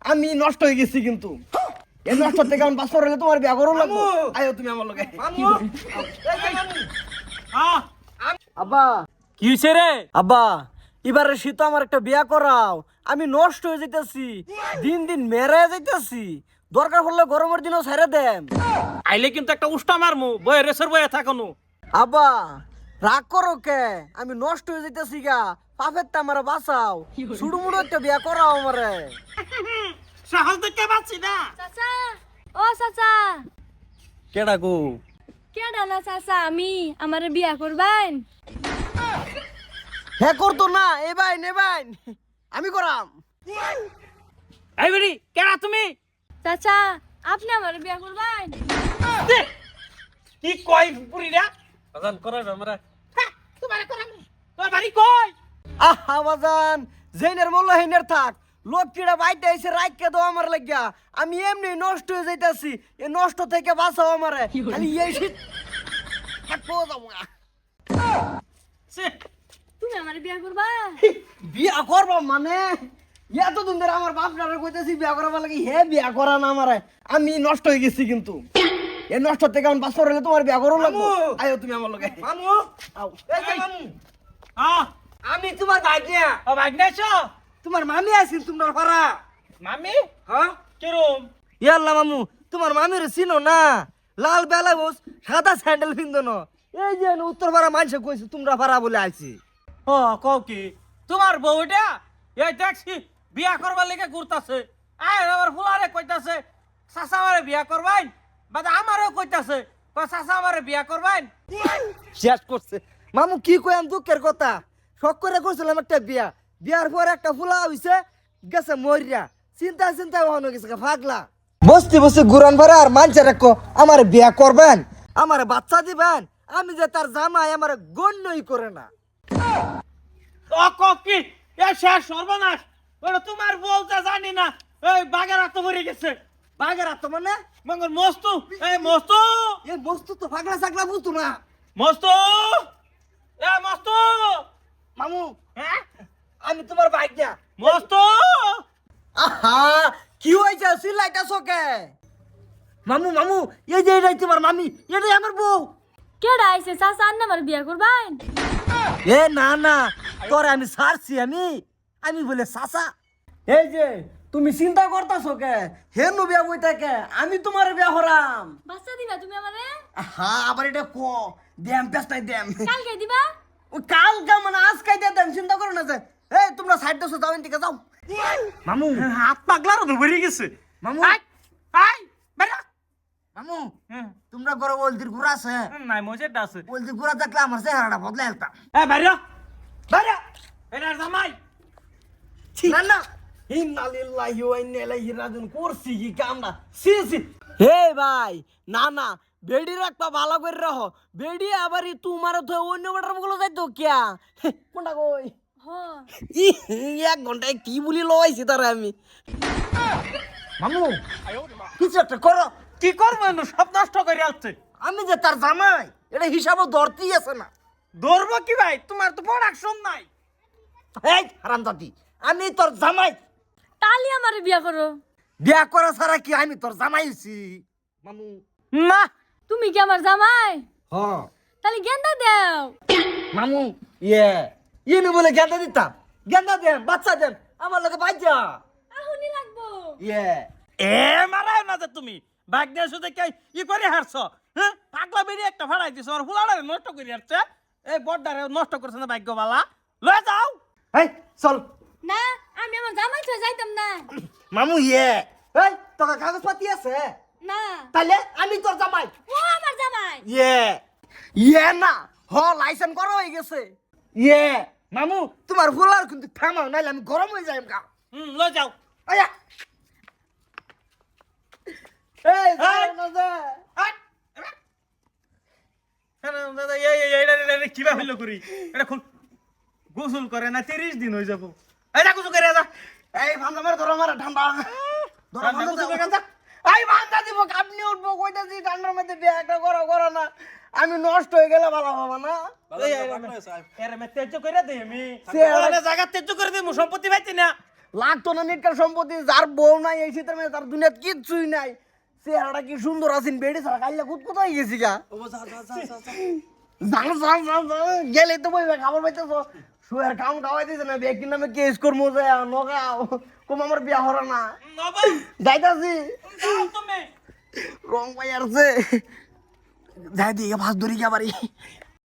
আমি নষ্ট হয়ে গেছি কিন্তু এই নষ্ট থেকে আমি বাঁচতে হলে তোমার বিয়া করো লাগবো। আয়ো তুমি আমার লগে। আব্বা কি হইছে রে? আব্বা এবারে শীত আমার একটা বিয়া করাও, আমি নষ্ট হয়ে যাইতেছি, দিন দিন মেরে যাইতেছি, দরকার পড়লে গরমের দিনও ছেড়ে দেন। আইলে কিন্তু একটা উষ্টা মারমু, বয়ে রেসের বয়ে থাকনু। আব্বা রাগ করো কে, আমি নষ্ট হয়ে যাইতেছি গা, পাপের তা আমার বাঁচাও, ছুড়ু মুড়ো একটা বিয়া করাও আমারে। সাহস দেখে পাচ্ছি না। চাচা, ও চাচা, কেডা গো? কেডা না চাচা, আমি আমারে বিয়া করবেন? হ্যাঁ করতো না, এ বাইন আমি করাম। এই বেরি কেডা তুমি? চাচা, আপনি আমারে বিয়া করবেন? কি কই পুরিরা? আজান করাবে আমরা। তোমারে করাম। তোর বাড়ি কই? আহা বাজান, জেনের মোল্লা হেনের থাক, লোক কিড়া বাইতে এসে রাখকে দাও আমার লাগিয়া, আমি এমনি নষ্ট হয়ে যাইতাছি, এ নষ্ট থেকে বাঁচাও আমারে। খালি এই শীত থাকবো যাবো না। সে তুমি আমারে বিয়া করবা? বিয়া করবো মানে এতদিন ধরে আমার বাপ ডারে কইতেছি বিয়া করাবার লাগি, হে বিয়া করা না আমারে, আমি নষ্ট হয়ে গেছি কিন্তু এ নষ্ট থেকে আমি বাঁচতে হলে তোমার বিয়া করো লাগবো। আয়ো তুমি আমার লগে। মামু, আও। এই যে মামু। হ্যাঁ, আমি তোমার ভাগ্যা, ও ভাগনাইছো? তোমার মামি আছেন তোমার পাড়া। মামি? হ্যাঁ কিরম? ইয়াল্লা মামু, তোমার মামির চিনো না, লাল বেলা বস সাদা স্যান্ডেল পিন্দন, এই যে উত্তর পাড়া মানুষে কইছে তোমরা পাড়া বলে আইছি। ও কও কি? তোমার বউটা এই দেখছি বিয়া করবার লেগে ঘুরতাছে। আয় আমার ফুলারে কইতাছে চাচা আমারে বিয়া করবাইন, বাদা আমারও কইতাছে কয় চাচা আমারে বিয়া করবাইন। শেষ করছে মামু, কি কইম দুঃখের কথা, শখ করে করছিলাম একটা বিয়া, বিয়ার পর একটা ফুলা হইছে গেছে মরিয়া, চিন্তা হনো গেছে পাগলা। বসতে বসতে ঘুরান ভরে আর মানছে রাখো আমার বিয়া করবেন, আমার বাচ্চা দিবেন, আমি যে তার জামাই আমার গণ্যই করে না। ও কও কি? এ শেষ সর্বনাশ। ওটা তোমার বলতে জানি না, এই বাগের হাতে ভরে গেছে। বাগের তো মানে মঙ্গল মস্তু, এই মস্তু, এ বস্তু তো পাগলা চাগলা বুঝতো না। মস্তু, এ মস্তু, মামু হ্যাঁ আমি তোমার বাইক না। মস্তু। আহা কি হয়েছে সিলাইটা সকে? মামু মামু এই যে এটাই তোমার মামি, এটাই আমার বউ। কেডা আইছে চাচা, আপনি আমারে বিয়া করবেন? এ না না, তোরে আমি ছাড়ছি, আমি বলে চাচা। এই যে তুমি চিন্তা করতেছো কে, হে নো বিয়া বইতা কে, আমি তোমার বিয়া হরাম। বাচ্চা দিবা তুমি আমারে? আহা আবার এটা কো দেম পেস্তাই দেম, কালকে দিবা? ও কাল কা মানে আজ কাই দেম, চিন্তা করো না যে এই তোমরা সাইড দেছো, যাও এদিকে যাও। মামু হাত পাগলারও তো ভরে গেছে। মামু আই আই বেরা। মামু তোমরা ঘরে ওলদির গুড়া আছে, নাই মজেটা আছে। ওলদির গুড়া দেখলে আমার চেহারাটা বদলে একটা। এ বাইরে বাইরে, এনার জামাই। না না ইন্না লিল্লাহি ওয়া ইন্না ইলাইহি রাজিউন, করছি কি কামনা সি সি। হে ভাই না না, বেডি রাখবা ভালো করে রাখো, বেডি আবার তোমার তো অন্য বাটার গুলো যাইতো কিয়া কোনটা কই। হ। এক ঘন্টায় কি বলি লইছি তারে আমি। মামু কিছু একটা করো। কি করবো এনু, সব নষ্ট করে আসছে। আমি যে তার জামাই এটা হিসাবও ধরতেই আছে না। ধরবো কি ভাই, তোমার তো প্রোডাকশন নাই। এই হারামজাদি, আমি তোর জামাই, তালি আমারে বিয়া করো। বিয়া করা ছাড়া কি আমি তোর জামাই হইছি? মামু না তুমি কি আমার জামাই? হ্যাঁ তাহলে গেন্দা দাও। মামু ইয়ে বলে গেন্দা দিতাম, গেন্দা দেন বাচ্চা দেন আমার লগে বাচ্চা আহুনি লাগবো। ইয়ে। এ মারায় না যে তুমি বাগদা শুধু কে ই করে হারছ। হ্যাঁ পাগলা বেরিয়ে একটা ভাড়াই দিছ, আর ফুলাড়ারে নষ্ট করে হারছে। এই বড়দারে নষ্ট করছে না ভাগ্যবালা। লয়ে যাও। এই চল না, আমি আমার জামাই ছুঁয়ে যাইতাম না। মামু এই তোর কাগজপাতি আছে? না, তাহলে আমি তোর জামাই। ও আমার জামাই। না লাইসেন্স করা হয়ে গেছে। মামু তোমার ফুলার কিন্তু থামাও, নাইলে আমি গরম হয়ে যাই গা। লয়ে যাও। আয়া এই এই! না যা। আই, এবার। দাদা এই কিবা হইলো করি এটা খুন গোসল করে না 30 দিন হয়ে যাব। এটা গোসল করে যা। এই ভান্ডা মারে ধরো মারে ঠান্ডা ধরো ঠান্ডা ভান্ডা গোসল দাও। করে যা। এই ভান্ডা দিব আপনি উঠবো কইতাছি ঠান্ডার মধ্যে বিয়ে একটা করো না, আমি নষ্ট হয়ে গেলে ভালো হবে না। এরে মে তেজ করে দে আমি। সে- ওরে জায়গা তেজ করে দে, মু সম্পত্তি পাইতি না। লাগতো না নেটকার সম্পত্তি, যার বউ নাই এই শীতের মেয়ে, তার দুনিয়াত কিচ্ছুই নাই। চেহারাটা কি সুন্দর আছেন, বেড়ে ছাড়া কাইলা খুব কোথায় গেছি গা। গেলে তো বইবে খাবার পাইতেছ, শুয়ার কাম খাওয়াই দিছে না, ব্যক্তির নামে কেস করবো যে নগাও কম আমার বিয়া হরা না। নবা যাইতাছি যাও তুমি রং পাই আসছে, যাই দিয়ে ভাস ধরি গা বাড়ি।